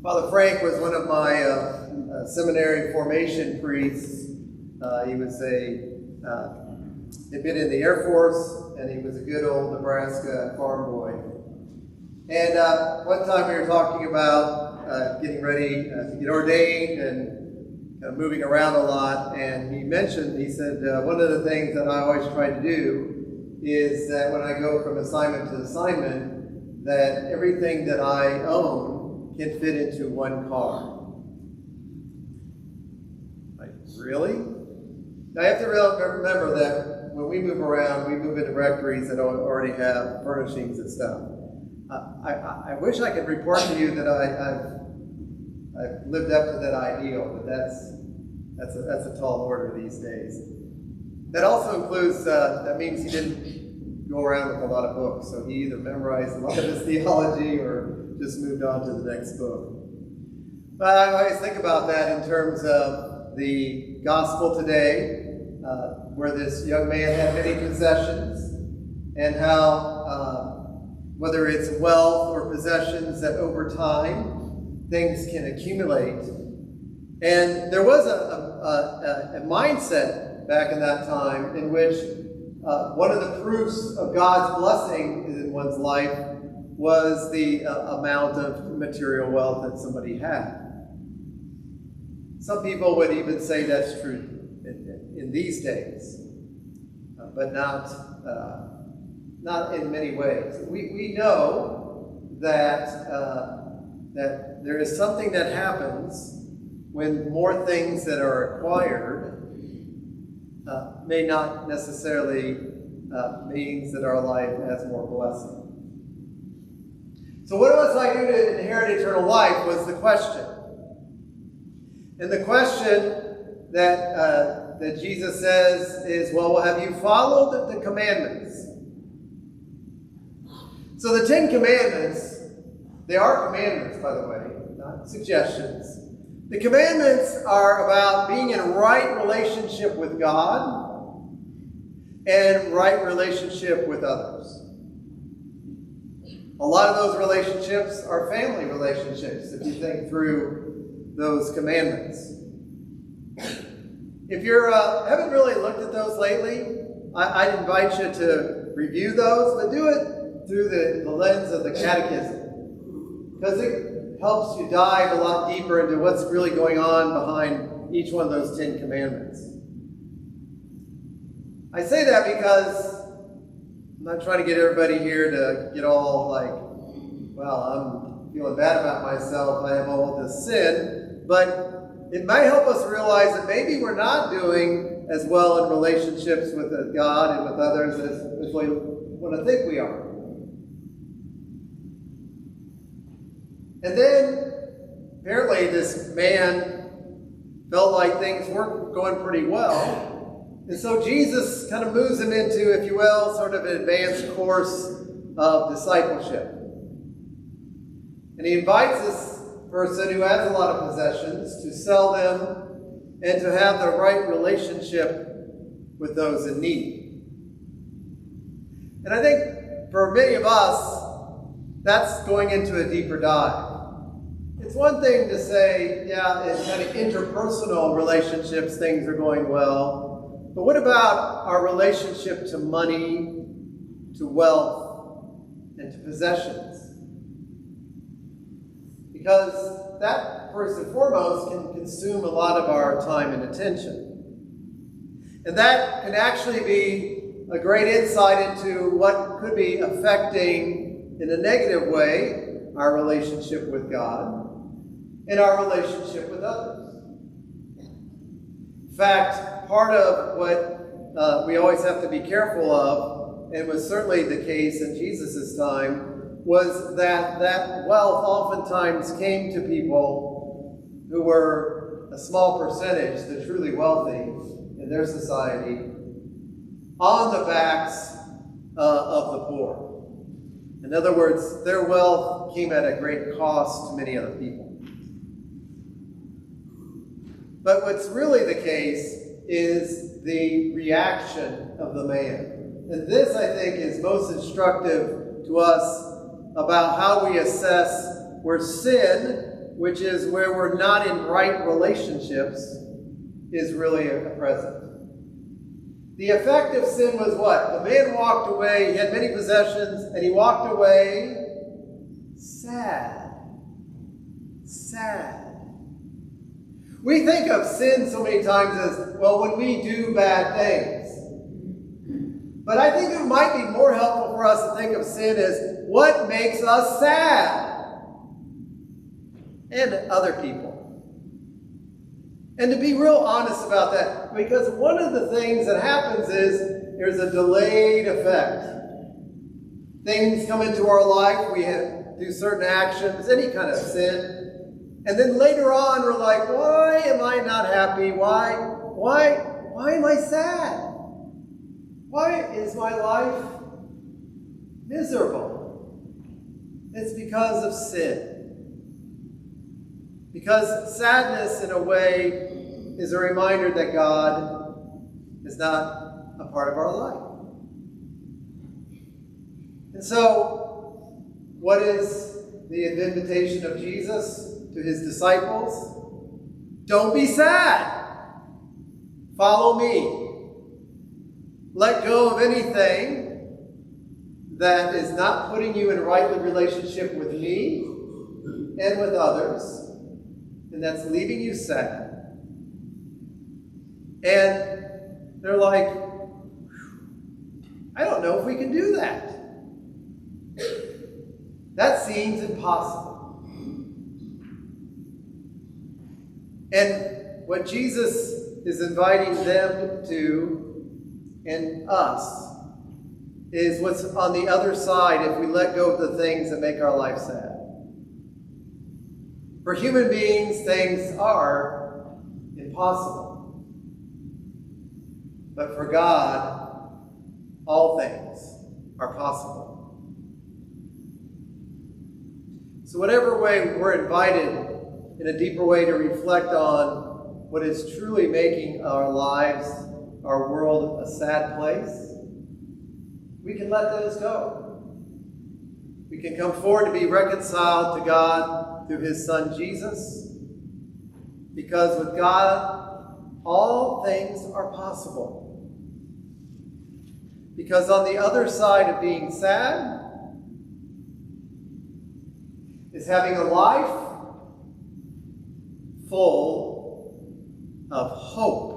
Father Frank was one of my seminary formation priests. He was he'd been in the Air Force, and he was a good old Nebraska farm boy. And one time we were talking about getting ready to get ordained and kind of moving around a lot, and he said, one of the things that I always try to do is that when I go from assignment to assignment, that everything that I own can fit into one car. Like, really? Now you have to remember that when we move around, we move into rectories that already have furnishings and stuff. I wish I could report to you that I've lived up to that ideal, but that's a tall order these days. That also includes, that means he didn't go around with a lot of books, so he either memorized a lot of his theology or just moved on to the next book. But I always think about that in terms of the gospel today, where this young man had many possessions, and how whether it's wealth or possessions that over time things can accumulate. And there was a mindset back in that time in which one of the proofs of God's blessing in one's life was the amount of material wealth that somebody had. Some people would even say that's true in these days, but not in many ways. We know that that there is something that happens when more things that are acquired may not necessarily means that our life has more blessing. So what must I do to inherit eternal life was the question. And the question that Jesus says is, well, have you followed the commandments? So the 10 Commandments, they are commandments, by the way, not suggestions. The commandments are about being in right relationship with God and right relationship with others. A lot of those relationships are family relationships, if you think through those commandments. If you haven't really looked at those lately, I'd invite you to review those, but do it through the lens of the catechism, because it helps you dive a lot deeper into what's really going on behind each one of those 10 commandments. I say that because I'm not trying to get everybody here to get all like, well, I'm feeling bad about myself, I have all this sin, but it might help us realize that maybe we're not doing as well in relationships with God and with others as we want to think we are. And then, apparently this man felt like things weren't going pretty well. And so Jesus kind of moves him into, if you will, sort of an advanced course of discipleship. And he invites this person who has a lot of possessions to sell them and to have the right relationship with those in need. And I think for many of us, that's going into a deeper dive. It's one thing to say, yeah, in kind of interpersonal relationships, things are going well. But what about our relationship to money, to wealth, and to possessions? Because that, first and foremost, can consume a lot of our time and attention. And that can actually be a great insight into what could be affecting, in a negative way, our relationship with God and our relationship with others. In fact, part of what we always have to be careful of, and was certainly the case in Jesus' time, was that wealth oftentimes came to people who were a small percentage, the truly wealthy in their society, on the backs of the poor. In other words, their wealth came at a great cost to many other people. But what's really the case is the reaction of the man. And this, I think, is most instructive to us about how we assess where sin which is where we're not in right relationships, is really present. The effect of sin was what? The man walked away, he had many possessions, and he walked away sad. Sad. We think of sin so many times as, well, when we do bad things. But I think it might be more helpful for us to think of sin as what makes us sad. And other people. And to be real honest about that, because one of the things that happens is there's a delayed effect. Things come into our life, we do certain actions, any kind of sin, and then later on we're like, why am I not happy? Why am I sad? Why is my life miserable? It's because of sin. Because sadness, in a way, is a reminder that God is not a part of our life. And so, what is the invitation of Jesus to his disciples? Don't be sad. Follow me. Let go of anything that is not putting you in right relationship with me and with others, and that's leaving you sad. And they're like, I don't know if we can do that. That seems impossible. And what Jesus is inviting them to, and us, is what's on the other side if we let go of the things that make our life sad. For human beings, things are impossible. But for God, all things are possible. So whatever way we're invited in a deeper way to reflect on what is truly making our lives, our world, a sad place, we can let those go. We can come forward to be reconciled to God through his Son Jesus, because with God, all things are possible. Because on the other side of being sad is having a life full of hope.